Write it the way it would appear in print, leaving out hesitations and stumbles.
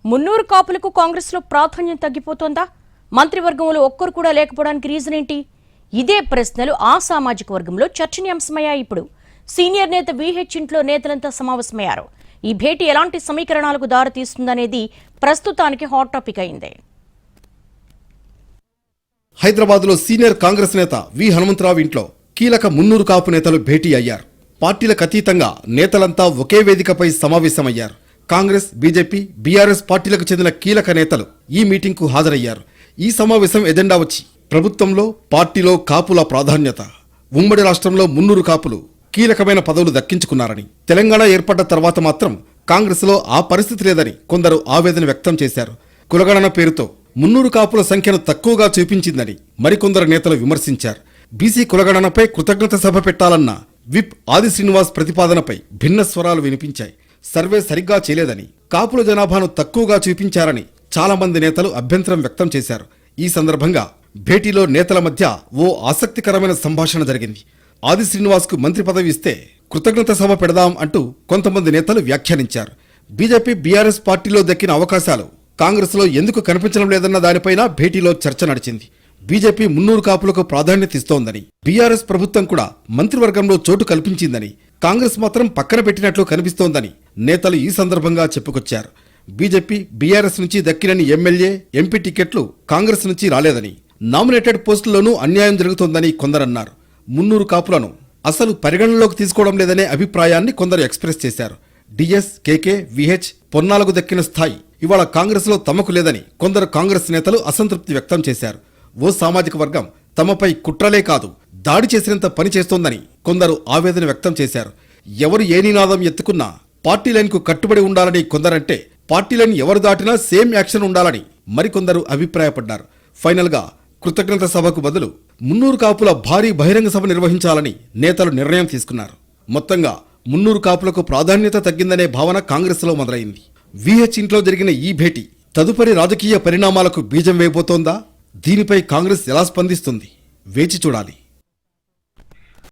మున్నూరు కాపులకు కాంగ్రెస్లో ప్రాధాన్యం తగ్గిపోతోందా? మంత్రివర్గంలో ఒక్కరు కూడా లేకపోవడానికి రీజన్ ఏంటి? ఇదే ప్రశ్నలు ఆ సామాజిక వర్గంలో చర్చనీయాంశమయ్యాయి. ఇప్పుడు సీనియర్ నేత విహెచ్ ఇంట్లో నేతలంతా సమావేశమయ్యారు. ఈ భేటీ ఎలాంటి సమీకరణాలకు దారితీస్తుందనేది ప్రస్తుతానికి హాట్ టాపిక్ అయింది. హైదరాబాద్లో సీనియర్ కాంగ్రెస్ నేత వి హనుమంతరావు ఇంట్లో కీలక మున్నూరు కాపు నేతలు భేటీ అయ్యారు. పార్టీలకు అతీతంగా నేతలంతా ఒకే వేదికపై సమావేశమయ్యారు. కాంగ్రెస్, బీజేపీ, బీఆర్ఎస్ పార్టీలకు చెందిన కీలక నేతలు ఈ మీటింగ్కు హాజరయ్యారు. ఈ సమావేశం ఎజెండా వచ్చి ప్రభుత్వంలో, పార్టీలో కాపుల ప్రాధాన్యత, ఉమ్మడి రాష్ట్రంలో మున్నూరు కాపులు కీలకమైన పదవులు దక్కించుకున్నారని, తెలంగాణ ఏర్పడ్డ తర్వాత మాత్రం కాంగ్రెస్లో ఆ పరిస్థితి లేదని కొందరు ఆవేదన వ్యక్తం చేశారు. కులగణన పేరుతో మున్నూరు కాపుల సంఖ్యను తక్కువగా చూపించిందని మరికొందరు నేతలు విమర్శించారు. బీసీ కులగణనపై కృతజ్ఞత సభ పెట్టాలన్న విప్ ఆది శ్రీనివాస్ ప్రతిపాదనపై భిన్న స్వరాలు వినిపించాయి. సర్వే సరిగ్గా చేయలేదని, కాపుల జనాభాను తక్కువగా చూపించారని చాలా మంది నేతలు అభ్యంతరం వ్యక్తం చేశారు. ఈ సందర్భంగా భేటీలో నేతల మధ్య ఓ ఆసక్తికరమైన సంభాషణ జరిగింది. ఆది శ్రీనివాస్కు మంత్రి పదవి ఇస్తే కృతజ్ఞత సభ పెడదాం అంటూ కొంతమంది నేతలు వ్యాఖ్యానించారు. బీజేపీ, బీఆర్ఎస్ పార్టీలో దక్కిన అవకాశాలు కాంగ్రెస్లో ఎందుకు కనిపించడం లేదన్న దానిపైన భేటీలో చర్చ నడిచింది. బీజేపీ మున్నూరు కాపులకు ప్రాధాన్యత ఇస్తోందని, బీఆర్ఎస్ ప్రభుత్వం కూడా మంత్రివర్గంలో చోటు కల్పించిందని, కాంగ్రెస్ మాత్రం పక్కన పెట్టినట్లు కనిపిస్తోందని నేతలు ఈ సందర్భంగా చెప్పుకొచ్చారు. బీజేపీ, బీఆర్ఎస్ నుంచి దక్కినని ఎమ్మెల్యే, ఎంపీ టికెట్లు కాంగ్రెస్ నుంచి రాలేదని, నామినేటెడ్ పోస్టుల్లోనూ అన్యాయం జరుగుతోందని కొందరన్నారు. మున్నూరు కాపులను అసలు పరిగణనలోకి తీసుకోవడం లేదనే అభిప్రాయాన్ని కొందరు ఎక్స్ప్రెస్ చేశారు. డిఎస్, కేకే, విహెచ్, పొన్నాలకు దక్కిన స్థాయి ఇవాళ కాంగ్రెస్లో తమకు లేదని కొందరు కాంగ్రెస్ నేతలు అసంతృప్తి వ్యక్తం చేశారు. ఓ సామాజిక వర్గం తమపై కుట్రలే కాదు, దాడి చేసినంత పని చేస్తోందని కొందరు ఆవేదన వ్యక్తం చేశారు. ఎవరు ఏ నినాదం ఎత్తుకున్నా పార్టీ లైన్కు కట్టుబడి ఉండాలని కొందరంటే, పార్టీ లైన్ ఎవరు దాటినా సేమ్ యాక్షన్ ఉండాలని మరికొందరు అభిప్రాయపడ్డారు. ఫైనల్ గా కృతజ్ఞత సభకు బదులు మున్నూరు కాపుల భారీ బహిరంగ సభ నిర్వహించాలని నేతలు నిర్ణయం తీసుకున్నారు. మొత్తంగా మున్నూరు కాపులకు ప్రాధాన్యత తగ్గిందనే భావన కాంగ్రెస్లో మొదలైంది. విహెచ్ ఇంట్లో జరిగిన ఈ భేటీ తదుపరి రాజకీయ పరిణామాలకు బీజం వేయబోతోందా? దీనిపై కాంగ్రెస్ ఎలా స్పందిస్తుంది? వేచి చూడాలి.